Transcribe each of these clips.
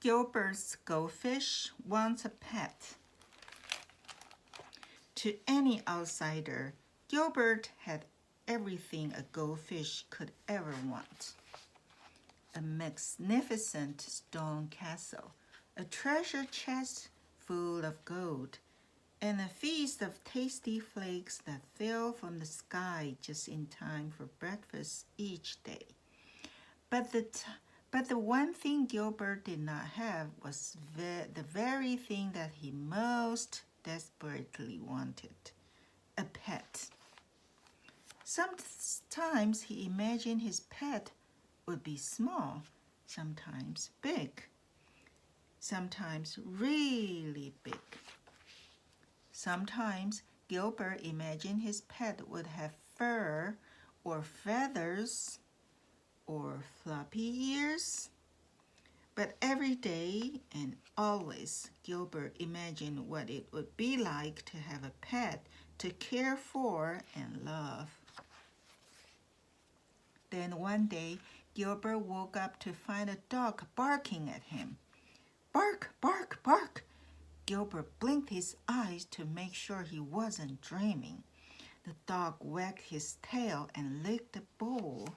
Gilbert's goldfish wants a pet. To any outsider, Gilbert had everything a goldfish could ever want. A magnificent stone castle, a treasure chest full of gold, and a feast of tasty flakes that fell from the sky just in time for breakfast each day. But the one thing Gilbert did not have was the very thing that he most desperately wanted, a pet. Sometimes he imagined his pet would be small, sometimes big, sometimes really big. Sometimes Gilbert imagined his pet would have fur or feathers or floppy ears. But every day and always, Gilbert imagined what it would be like to have a pet to care for and love. Then one day, Gilbert woke up to find a dog barking at him. Bark, bark, bark! Gilbert blinked his eyes to make sure he wasn't dreaming. The dog wagged his tail and licked the bowl.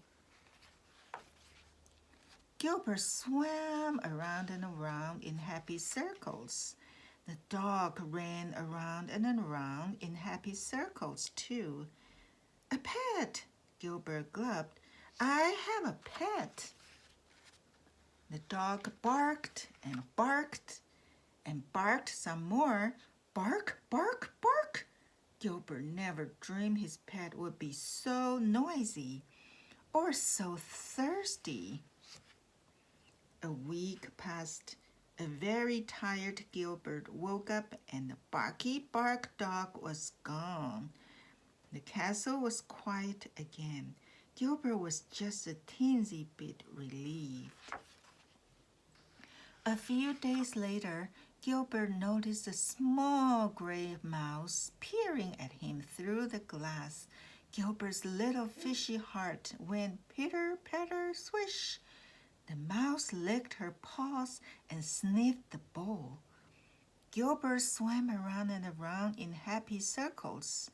Gilbert swam around and around in happy circles. The dog ran around and around in happy circles too. A pet, Gilbert glubbed. I have a pet. The dog barked and barked and barked some more. Bark, bark, bark. Gilbert never dreamed his pet would be so noisy or so thirsty. A week passed. A very tired Gilbert woke up and the barky bark dog was gone. The castle was quiet again. Gilbert was just a teensy bit relieved. A few days later, Gilbert noticed a small gray mouse peering at him through the glass. Gilbert's little fishy heart went pitter, patter, swish. The mouse licked her paws and sniffed the bowl. Gilbert swam around and around in happy circles.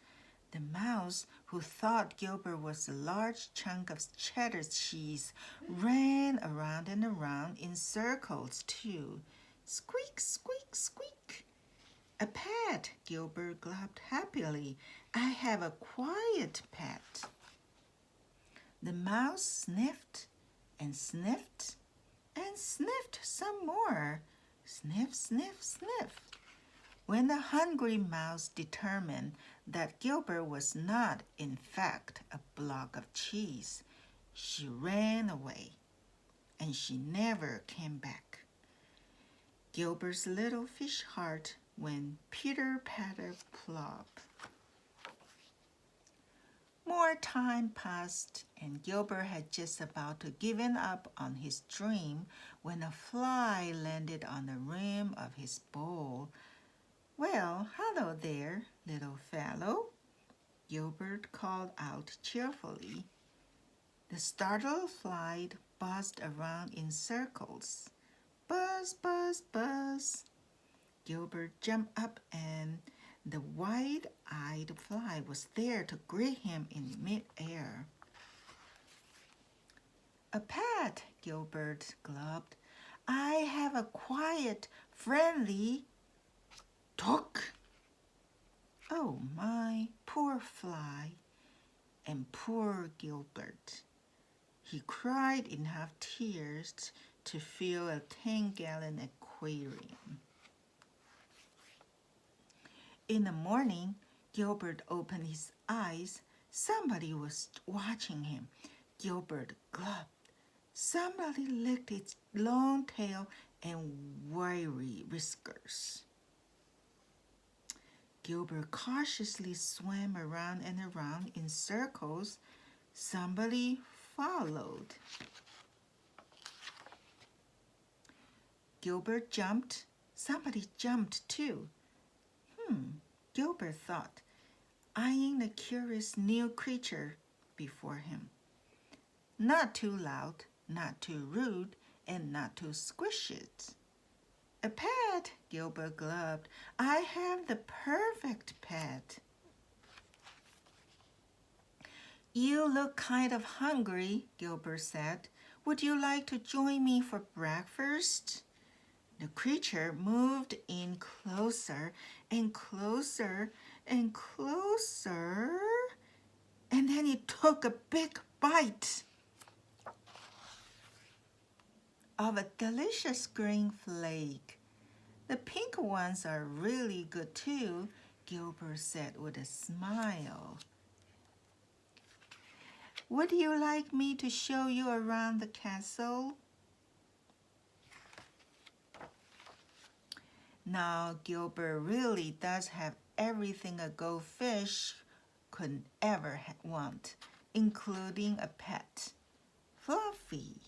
The mouse, who thought Gilbert was a large chunk of cheddar cheese, ran around and around in circles too. Squeak, squeak, squeak. A pet, Gilbert glubbed happily. I have a quiet pet. The mouse sniffed and sniffed and sniffed some more. Sniff, sniff, sniff. When the hungry mouse determined that Gilbert was not, in fact, a block of cheese, she ran away, and she never came back. Gilbert's little fish heart went pitter-patter-plop. More time passed, and Gilbert had just about given up on his dream when a fly landed on the rim of his bowl. Well, hello there, little fellow, Gilbert called out cheerfully. The startled fly buzzed around in circles. Buzz, buzz, buzz. Gilbert jumped up and the wide-eyed fly was there to greet him in mid-air. A pet, Gilbert glubbed. I have a quiet, friendly talk. Oh my, poor fly, and poor Gilbert. He cried in half tears to fill a 10-gallon aquarium. In the morning, Gilbert opened his eyes. Somebody was watching him. Gilbert glubbed. Somebody licked its long tail and wiry whiskers. Gilbert cautiously swam around and around in circles. Somebody followed. Gilbert jumped. Somebody jumped too. Gilbert thought, eyeing the curious new creature before him. Not too loud, not too rude, and not too squishy. A pet, Gilbert gulped. I have the perfect pet. You look kind of hungry, Gilbert said. Would you like to join me for breakfast? The creature moved in closer and closer and closer, and then it took a big bite of a delicious green flake. The pink ones are really good too, Gilbert said with a smile. Would you like me to show you around the castle? Now, Gilbert really does have everything a goldfish could ever want, including a pet, Fluffy.